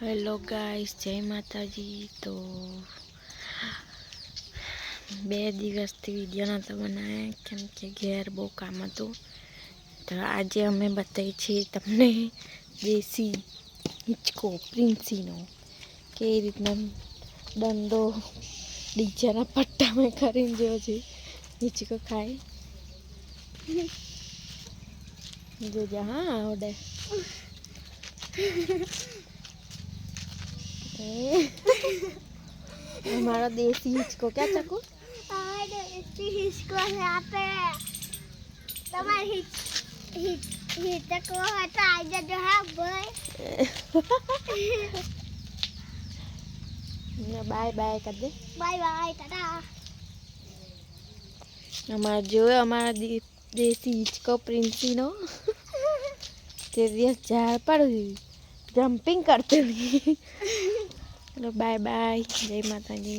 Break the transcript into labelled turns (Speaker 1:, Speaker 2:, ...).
Speaker 1: Hello guys, જય માતાજી. તો 2 દિવસથી વિડીયો નહોતો બનાવ્યા કેમ કે ઘેર બહુ કામ હતું. તો આજે અમે બતાવી છીએ તમને દેશી હિંચકો પ્રિન્સીનો કેવી રીતના દંડો ડીજાના પટ્ટામાં કરીને જેવો છે હિંચકો ખાય. જોજો હા આવડે. हमारा देसी हिचको क्या चकू
Speaker 2: देसी हिचको है यहाँ पे तुम्हारे हिचको है तो आज जो है भाई
Speaker 1: बाय बाय कर दे.
Speaker 2: Bye bye Tata.
Speaker 1: हमारा जो है हमारा देसी हिचको प्रिंसीनो ते दिवस झाड़ पर जंपिंग करते हुए. चलो बाय बाय, जय माता जी.